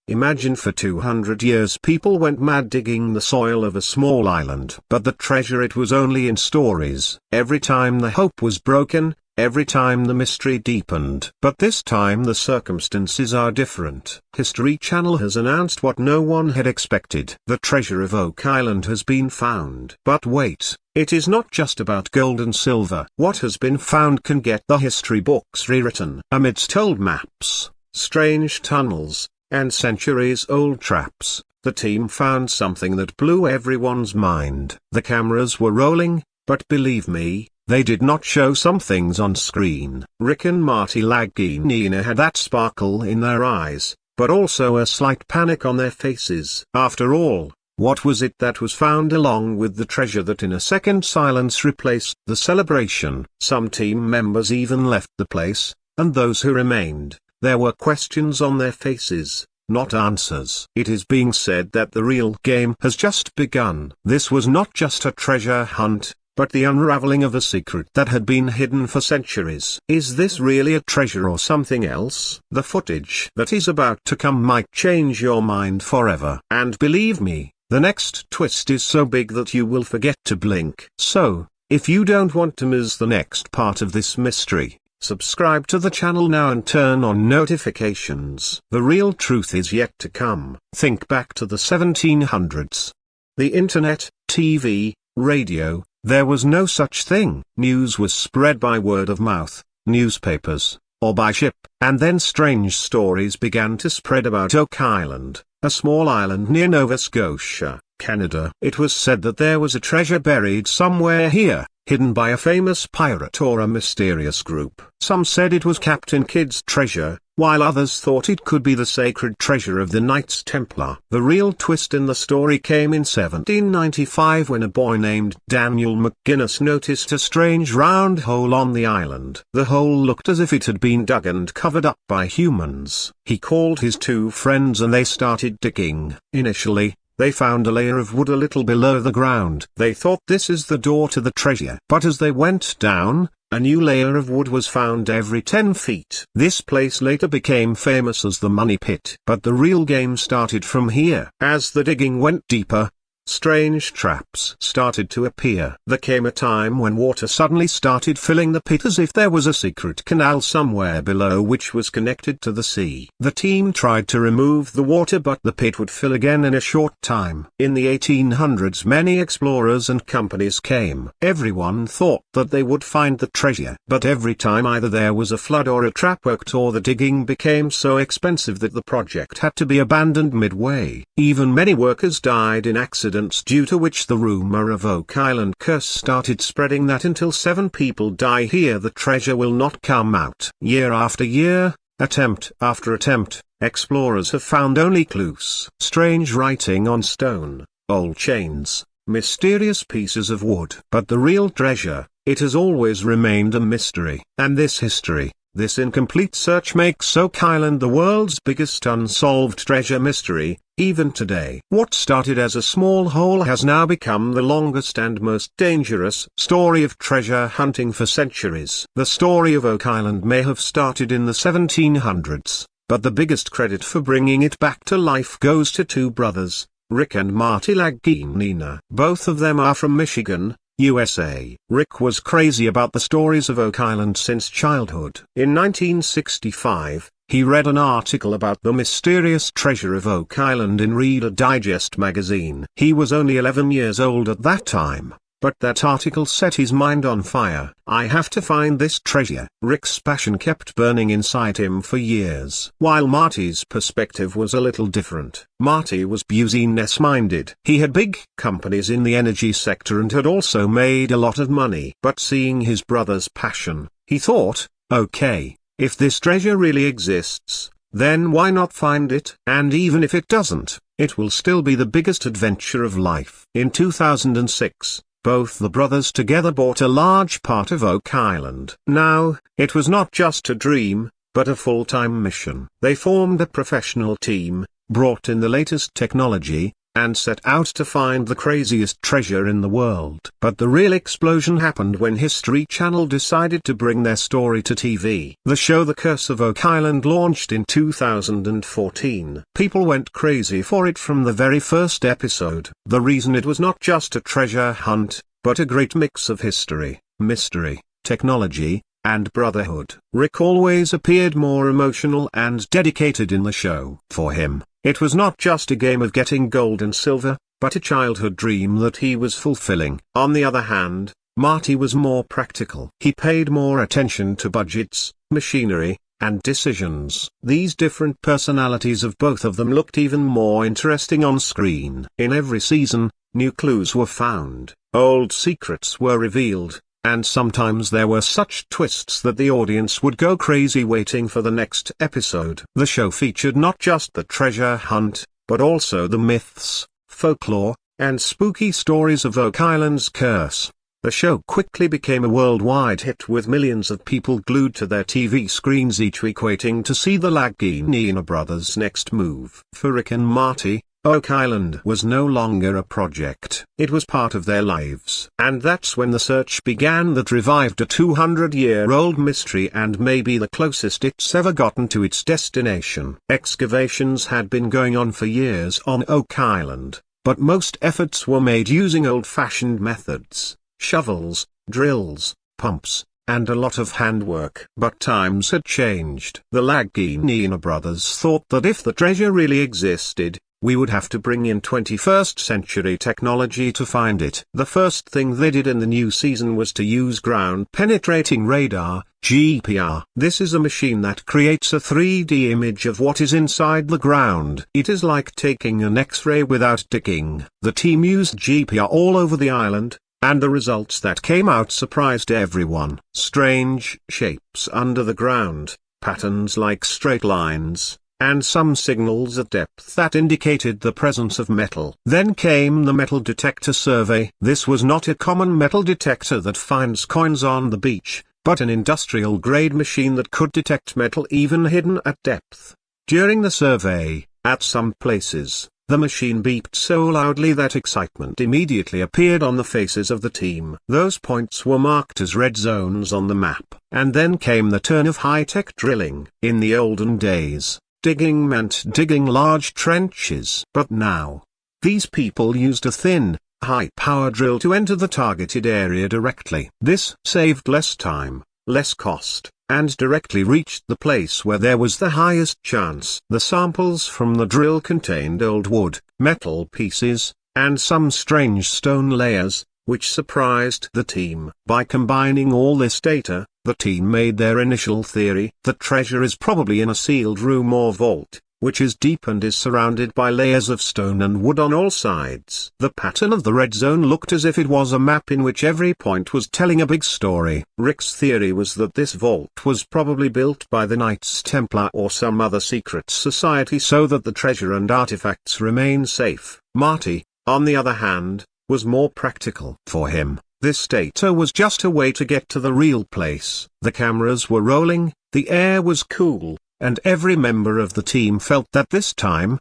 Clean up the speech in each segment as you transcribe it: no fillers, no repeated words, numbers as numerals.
Imagine for 200 years people went mad digging the soil of a small island. But the treasure, it was only in stories. Every time the hope was broken, every time the mystery deepened. But this time the circumstances are different. History Channel has announced what no one had expected. The treasure of Oak Island has been found. But wait, it is not just about gold and silver. What has been found can get the history books rewritten. Amidst old maps, strange tunnels, and centuries-old traps, the team found something that blew everyone's mind. The cameras were rolling, but believe me, they did not show some things on screen. Rick and Marty Lagina had that sparkle in their eyes, but also a slight panic on their faces. After all, what was it that was found along with the treasure that in a second silence replaced the celebration? Some team members even left the place, and those who remained, there were questions on their faces, not answers. It is being said that the real game has just begun. This was not just a treasure hunt, but the unraveling of a secret that had been hidden for centuries. Is this really a treasure or something else? The footage that is about to come might change your mind forever. And believe me, the next twist is so big that you will forget to blink. So, if you don't want to miss the next part of this mystery, subscribe to the channel now and turn on notifications. The real truth is yet to come. Think back to the 1700s. The internet, TV, radio, there was no such thing. News was spread by word of mouth, newspapers, or by ship. And then strange stories began to spread about Oak Island, a small island near Nova Scotia, Canada. It was said that there was a treasure buried somewhere here, hidden by a famous pirate or a mysterious group. Some said it was Captain Kidd's treasure, while others thought it could be the sacred treasure of the Knights Templar. The real twist in the story came in 1795 when a boy named Daniel McGuinness noticed a strange round hole on the island. The hole looked as if it had been dug and covered up by humans. He called his two friends and they started digging. Initially, they found a layer of wood a little below the ground. They thought this is the door to the treasure. But as they went down, a new layer of wood was found every 10 feet. This place later became famous as the Money Pit. But the real game started from here. As the digging went deeper, strange traps started to appear. There came a time when water suddenly started filling the pit as if there was a secret canal somewhere below which was connected to the sea. The team tried to remove the water but the pit would fill again in a short time. In the 1800s many explorers and companies came. Everyone thought that they would find the treasure. But every time either there was a flood or a trap worked or the digging became so expensive that the project had to be abandoned midway. Even many workers died in accidents, due to which the rumor of Oak Island curse started spreading that until 7 people die here the treasure will not come out. Year after year, attempt after attempt, explorers have found only clues. Strange writing on stone, old chains, mysterious pieces of wood. But the real treasure, it has always remained a mystery. And this history, this incomplete search makes Oak Island the world's biggest unsolved treasure mystery, even today. What started as a small hole has now become the longest and most dangerous story of treasure hunting for centuries. The story of Oak Island may have started in the 1700s, but the biggest credit for bringing it back to life goes to two brothers, Rick and Marty Lagina. Both of them are from Michigan, USA. Rick was crazy about the stories of Oak Island since childhood. In 1965, he read an article about the mysterious treasure of Oak Island in Reader Digest magazine. He was only 11 years old at that time, but that article set his mind on fire. I have to find this treasure. Rick's passion kept burning inside him for years. While Marty's perspective was a little different. Marty was business-minded. He had big companies in the energy sector and had also made a lot of money. But seeing his brother's passion, he thought, okay, if this treasure really exists, then why not find it? And even if it doesn't, it will still be the biggest adventure of life. In 2006, both the brothers together bought a large part of Oak Island. Now, it was not just a dream, but a full-time mission. They formed a professional team, brought in the latest technology, and set out to find the craziest treasure in the world. But the real explosion happened when History Channel decided to bring their story to TV. The show The Curse of Oak Island launched in 2014. People went crazy for it from the very first episode. The reason it was not just a treasure hunt, but a great mix of history, mystery, technology, and brotherhood. Rick always appeared more emotional and dedicated in the show. For him, it was not just a game of getting gold and silver, but a childhood dream that he was fulfilling. On the other hand, Marty was more practical. He paid more attention to budgets, machinery, and decisions. These different personalities of both of them looked even more interesting on screen. In every season, new clues were found, old secrets were revealed, and sometimes there were such twists that the audience would go crazy waiting for the next episode. The show featured not just the treasure hunt, but also the myths, folklore, and spooky stories of Oak Island's curse. The show quickly became a worldwide hit with millions of people glued to their TV screens each week waiting to see the Lagina brothers' next move. For Rick and Marty, Oak Island was no longer a project. It was part of their lives. And that's when the search began that revived a 200-year-old mystery and maybe the closest it's ever gotten to its destination. Excavations had been going on for years on Oak Island, but most efforts were made using old-fashioned methods: shovels, drills, pumps, and a lot of handwork. But times had changed. The Lagina brothers thought that if the treasure really existed, we would have to bring in 21st century technology to find it. The first thing they did in the new season was to use ground penetrating radar, GPR. This is a machine that creates a 3D image of what is inside the ground. It is like taking an X-ray without digging. The team used GPR all over the island, and the results that came out surprised everyone. Strange shapes under the ground, patterns like straight lines, and some signals at depth that indicated the presence of metal. Then came the metal detector survey. This was not a common metal detector that finds coins on the beach, but an industrial-grade machine that could detect metal even hidden at depth. During the survey, at some places, the machine beeped so loudly that excitement immediately appeared on the faces of the team. Those points were marked as red zones on the map. And then came the turn of high-tech drilling. In the olden days, digging meant digging large trenches. But now, these people used a thin, high-power drill to enter the targeted area directly. This saved less time, less cost, and directly reached the place where there was the highest chance. The samples from the drill contained old wood, metal pieces, and some strange stone layers, which surprised the team. By combining all this data, the team made their initial theory that treasure is probably in a sealed room or vault, which is deep and is surrounded by layers of stone and wood on all sides. The pattern of the red zone looked as if it was a map in which every point was telling a big story. Rick's theory was that this vault was probably built by the Knights Templar or some other secret society so that the treasure and artifacts remain safe. Marty, on the other hand, was more practical. For him, this data was just a way to get to the real place. The cameras were rolling, the air was cool, and every member of the team felt that this time,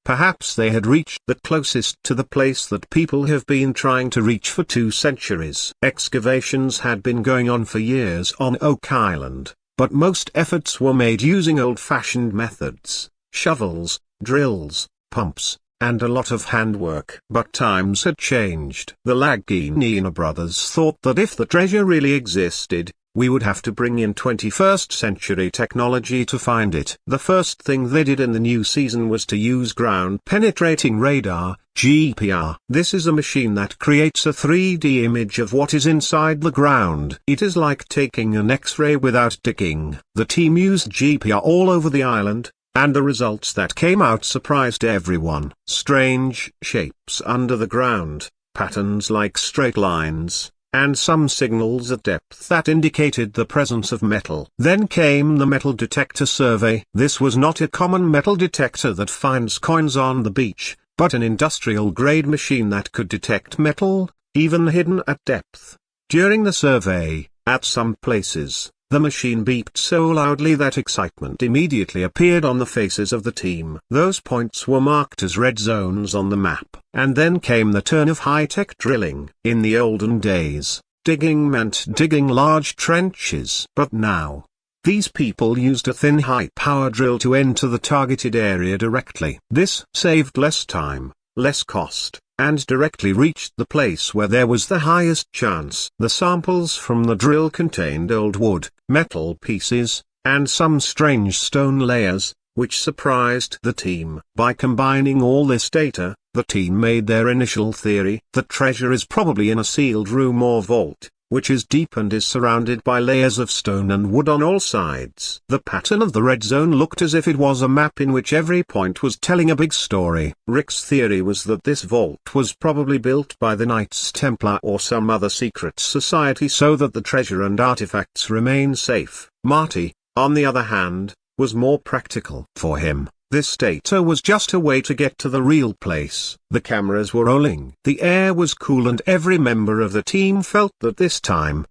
perhaps they had reached the closest to the place that people have been trying to reach for 2 centuries. Excavations had been going on for years on Oak Island, but most efforts were made using old-fashioned methods: shovels, drills, pumps, and a lot of handwork. But times had changed. The Lagina brothers thought that if the treasure really existed, we would have to bring in 21st century technology to find it. The first thing they did in the new season was to use ground penetrating radar, GPR. This is a machine that creates a 3D image of what is inside the ground. It is like taking an X-ray without digging. The team used GPR all over the island, and the results that came out surprised everyone. Strange shapes under the ground, patterns like straight lines, and some signals at depth that indicated the presence of metal. Then came the metal detector survey. This was not a common metal detector that finds coins on the beach, but an industrial-grade machine that could detect metal, even hidden at depth. During the survey, at some places, The machine beeped so loudly that excitement immediately appeared on the faces of the team. Those points were marked as red zones on the map. And then came the turn of high-tech drilling. In the olden days, digging meant digging large trenches. But now, these people used a thin high-power drill to enter the targeted area directly. This saved less time, less cost, and directly reached the place where there was the highest chance. The samples from the drill contained old wood, metal pieces, and some strange stone layers, which surprised the team. By combining all this data, the team made their initial theory that treasure is probably in a sealed room or vault, which is deep and is surrounded by layers of stone and wood on all sides. The pattern of the red zone looked as if it was a map in which every point was telling a big story. Rick's theory was that this vault was probably built by the Knights Templar or some other secret society so that the treasure and artifacts remain safe. Marty, on the other hand, was more practical. For him, this data was just a way to get to the real place. The cameras were rolling. The air was cool and every member of the team felt that this time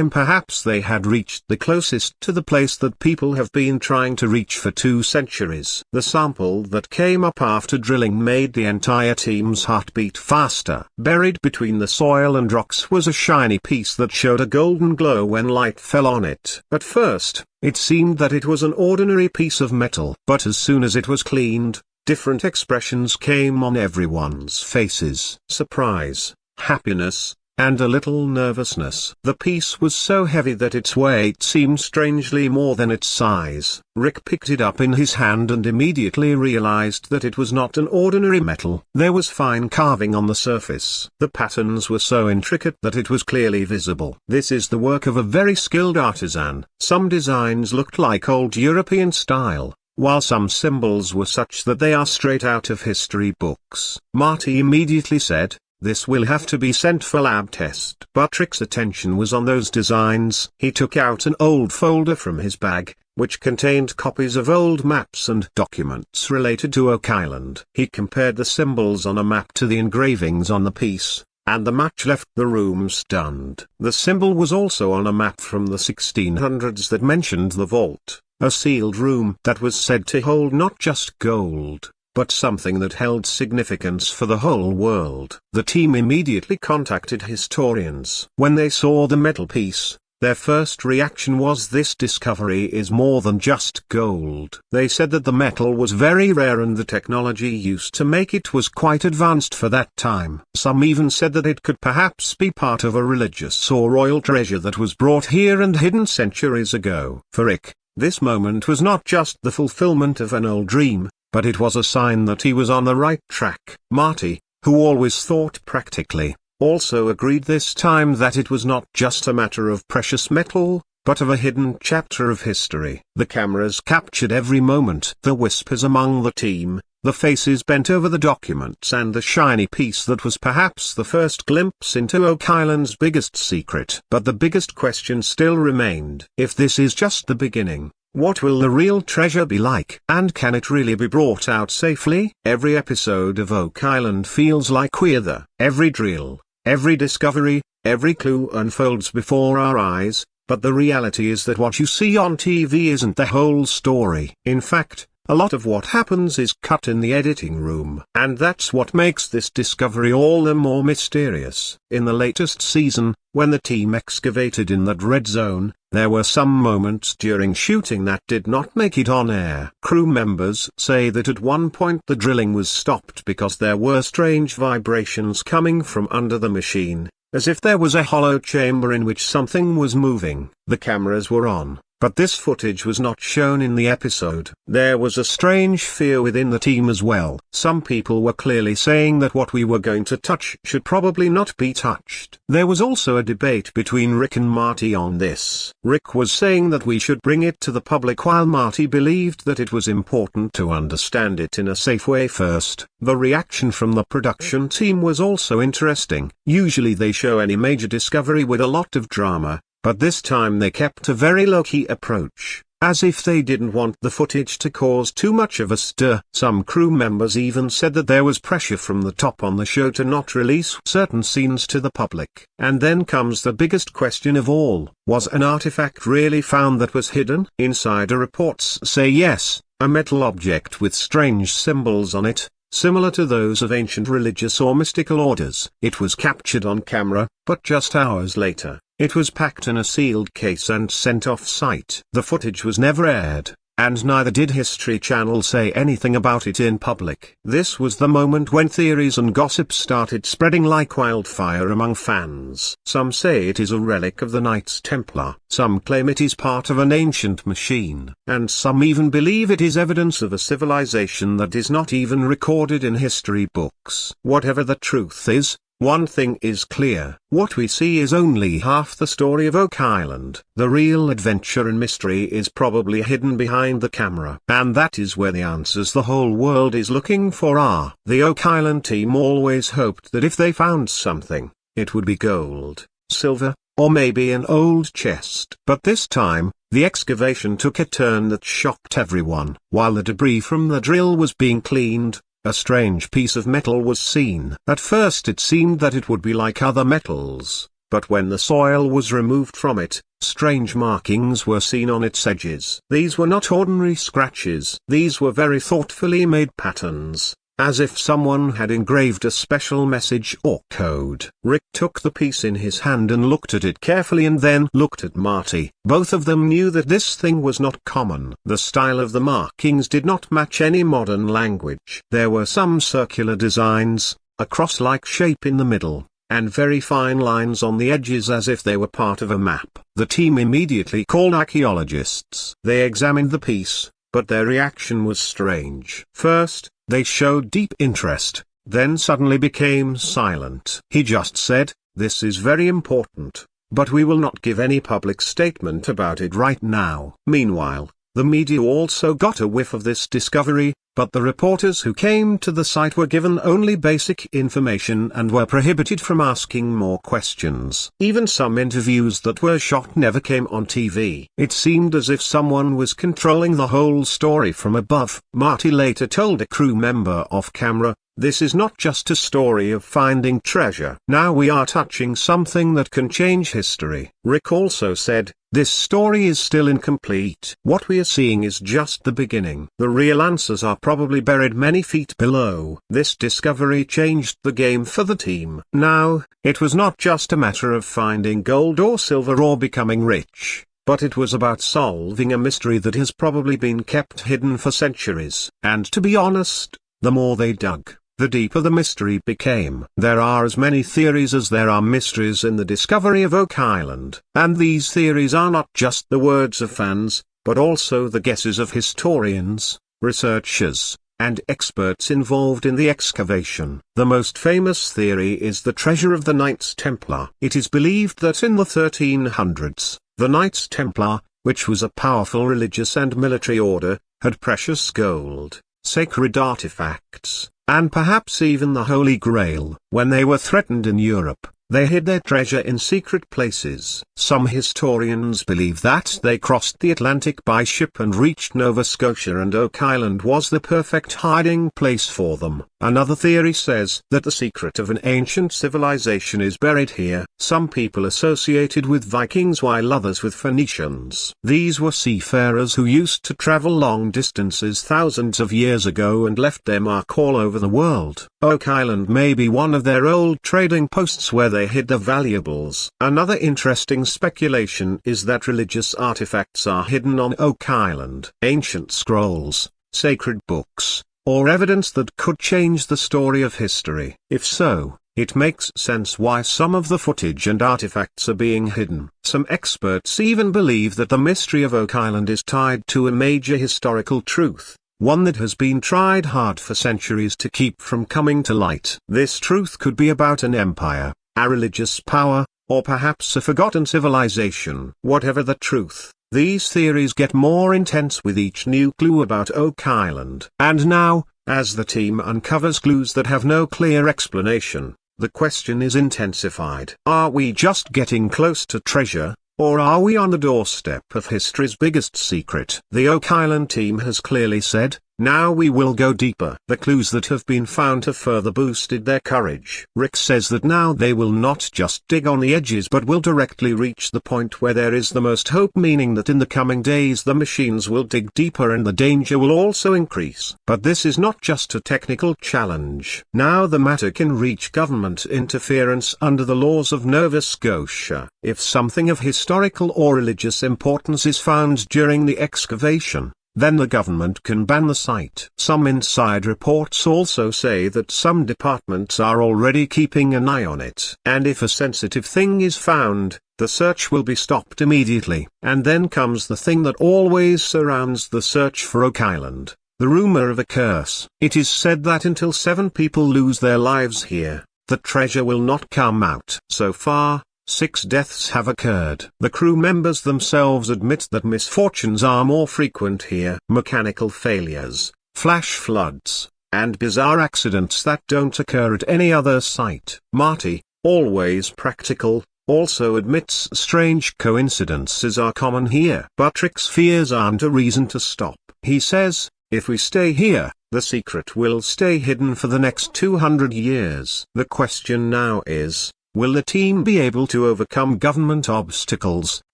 perhaps they had reached the closest to the place that people have been trying to reach for 2 centuries. The sample that came up after drilling made the entire team's heart beat faster. Buried between the soil and rocks was a shiny piece that showed a golden glow when light fell on it. At first, it seemed that it was an ordinary piece of metal. But as soon as it was cleaned, different expressions came on everyone's faces. Surprise, happiness, and a little nervousness. The piece was so heavy that its weight seemed strangely more than its size. Rick picked it up in his hand and immediately realized that it was not an ordinary metal. There was fine carving on the surface. The patterns were so intricate that it was clearly visible. This is the work of a very skilled artisan. Some designs looked like old European style, while some symbols were such that they are straight out of history books. Marty immediately said, "This will have to be sent for lab test." But Rick's attention was on those designs. He took out an old folder from his bag, which contained copies of old maps and documents related to Oak Island. He compared the symbols on a map to the engravings on the piece, and the match left the room stunned. The symbol was also on a map from the 1600s that mentioned the vault, a sealed room that was said to hold not just gold, but something that held significance for the whole world. The team immediately contacted historians. When they saw the metal piece, their first reaction was, this discovery is more than just gold. They said that the metal was very rare and the technology used to make it was quite advanced for that time. Some even said that it could perhaps be part of a religious or royal treasure that was brought here and hidden centuries ago. For Rick, this moment was not just the fulfillment of an old dream, but it was a sign that he was on the right track. Marty, who always thought practically, also agreed this time that it was not just a matter of precious metal, but of a hidden chapter of history. The cameras captured every moment. The whispers among the team, the faces bent over the documents and the shiny piece that was perhaps the first glimpse into Oak Island's biggest secret. But the biggest question still remained. If this is just the beginning, what will the real treasure be like? And can it really be brought out safely? Every episode of Oak Island feels like we're there. Every drill, every discovery, every clue unfolds before our eyes, but the reality is that what you see on TV isn't the whole story. In fact, a lot of what happens is cut in the editing room. And that's what makes this discovery all the more mysterious. In the latest season, when the team excavated in that red zone, there were some moments during shooting that did not make it on air. Crew members say that at one point the drilling was stopped because there were strange vibrations coming from under the machine, as if there was a hollow chamber in which something was moving. The cameras were on, but this footage was not shown in the episode. There was a strange fear within the team as well. Some people were clearly saying that what we were going to touch should probably not be touched. There was also a debate between Rick and Marty on this. Rick was saying that we should bring it to the public, while Marty believed that it was important to understand it in a safe way first. The reaction from the production team was also interesting. Usually they show any major discovery with a lot of drama, but this time they kept a very low-key approach, as if they didn't want the footage to cause too much of a stir. Some crew members even said that there was pressure from the top on the show to not release certain scenes to the public. And then comes the biggest question of all: was an artifact really found that was hidden? Insider reports say yes, a metal object with strange symbols on it, similar to those of ancient religious or mystical orders. It was captured on camera, but just hours later, it was packed in a sealed case and sent off-site. The footage was never aired, and neither did History Channel say anything about it in public. This was the moment when theories and gossip started spreading like wildfire among fans. Some say it is a relic of the Knights Templar, some claim it is part of an ancient machine, and some even believe it is evidence of a civilization that is not even recorded in history books. Whatever the truth is, one thing is clear: what we see is only half the story of Oak Island. The real adventure and mystery is probably hidden behind the camera. And that is where the answers the whole world is looking for are. The Oak Island team always hoped that if they found something, it would be gold, silver, or maybe an old chest. But this time, the excavation took a turn that shocked everyone. While the debris from the drill was being cleaned, a strange piece of metal was seen. At first it seemed that it would be like other metals, but when the soil was removed from it, strange markings were seen on its edges. These were not ordinary scratches. These were very thoughtfully made patterns, as if someone had engraved a special message or code. Rick took the piece in his hand and looked at it carefully and then looked at Marty. Both of them knew that this thing was not common. The style of the markings did not match any modern language. There were some circular designs, a cross-like shape in the middle, and very fine lines on the edges as if they were part of a map. The team immediately called archaeologists. They examined the piece, but their reaction was strange. First, they showed deep interest, then suddenly became silent. He just said, "This is very important, but we will not give any public statement about it right now." Meanwhile, the media also got a whiff of this discovery, but the reporters who came to the site were given only basic information and were prohibited from asking more questions. Even some interviews that were shot never came on TV. It seemed as if someone was controlling the whole story from above. Marty later told a crew member off camera, "This is not just a story of finding treasure. Now we are touching something that can change history." Rick also said, "This story is still incomplete. What we are seeing is just the beginning. The real answers are probably buried many feet below." This discovery changed the game for the team. Now, it was not just a matter of finding gold or silver or becoming rich, but it was about solving a mystery that has probably been kept hidden for centuries. And to be honest, the more they dug, the deeper the mystery became. There are as many theories as there are mysteries in the discovery of Oak Island. And these theories are not just the words of fans, but also the guesses of historians, researchers, and experts involved in the excavation. The most famous theory is the treasure of the Knights Templar. It is believed that in the 1300s, the Knights Templar, which was a powerful religious and military order, had precious gold, sacred artifacts, and perhaps even the Holy Grail. When they were threatened in Europe, they hid their treasure in secret places. Some historians believe that they crossed the Atlantic by ship and reached Nova Scotia, and Oak Island was the perfect hiding place for them. Another theory says that the secret of an ancient civilization is buried here. Some people associated with Vikings while others with Phoenicians. These were seafarers who used to travel long distances thousands of years ago and left their mark all over the world. Oak Island may be one of their old trading posts where they hid their valuables. Another interesting speculation is that religious artifacts are hidden on Oak Island. Ancient scrolls, sacred books, or evidence that could change the story of history. If so, it makes sense why some of the footage and artifacts are being hidden. Some experts even believe that the mystery of Oak Island is tied to a major historical truth, one that has been tried hard for centuries to keep from coming to light. This truth could be about an empire, a religious power, or perhaps a forgotten civilization. Whatever the truth, these theories get more intense with each new clue about Oak Island. And now, as the team uncovers clues that have no clear explanation, the question is intensified. Are we just getting close to treasure, Or are we on the doorstep of history's biggest secret? The Oak Island team has clearly said, now we will go deeper. The clues that have been found have further boosted their courage. Rick says that now they will not just dig on the edges but will directly reach the point where there is the most hope, meaning that in the coming days the machines will dig deeper and the danger will also increase. But this is not just a technical challenge. Now the matter can reach government interference under the laws of Nova Scotia. If something of historical or religious importance is found during the excavation, then the government can ban the site. Some inside reports also say that some departments are already keeping an eye on it. And if a sensitive thing is found, the search will be stopped immediately. And then comes the thing that always surrounds the search for Oak Island, the rumor of a curse. It is said that until 7 people lose their lives here, the treasure will not come out. So far, 6 deaths have occurred. The crew members themselves admit that misfortunes are more frequent here. Mechanical failures, flash floods, and bizarre accidents that don't occur at any other site. Marty, always practical, also admits strange coincidences are common here. But Rick's fears aren't a reason to stop. He says, if we stay here, the secret will stay hidden for the next 200 years. The question now is, will the team be able to overcome government obstacles,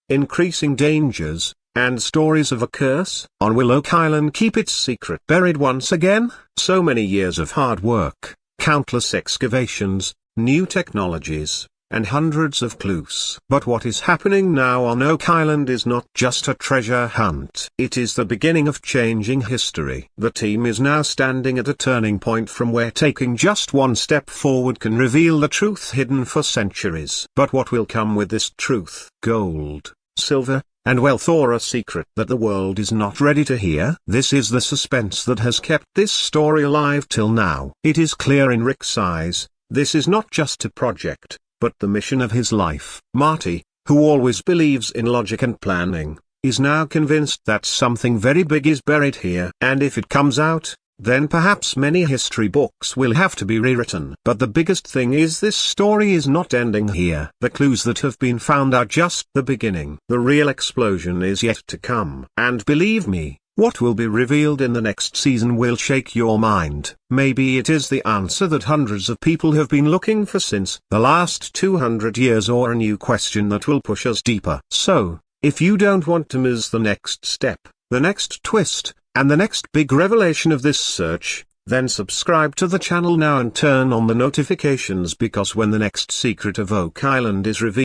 increasing dangers, and stories of a curse? Or will Oak Island keep its secret buried once again? So many years of hard work, countless excavations, new technologies, and hundreds of clues. But what is happening now on Oak Island is not just a treasure hunt. It is the beginning of changing history. The team is now standing at a turning point from where taking just one step forward can reveal the truth hidden for centuries. But what will come with this truth? Gold, silver, and wealth, or a secret that the world is not ready to hear? This is the suspense that has kept this story alive till now. It is clear in Rick's eyes, this is not just a project, but the mission of his life. Marty, who always believes in logic and planning, is now convinced that something very big is buried here. And if it comes out, then perhaps many history books will have to be rewritten. But the biggest thing is this story is not ending here. The clues that have been found are just the beginning. The real explosion is yet to come. And believe me, what will be revealed in the next season will shake your mind. Maybe it is the answer that hundreds of people have been looking for since the last 200 years, or a new question that will push us deeper. So, if you don't want to miss the next step, the next twist, and the next big revelation of this search, then subscribe to the channel now and turn on the notifications, because when the next secret of Oak Island is revealed,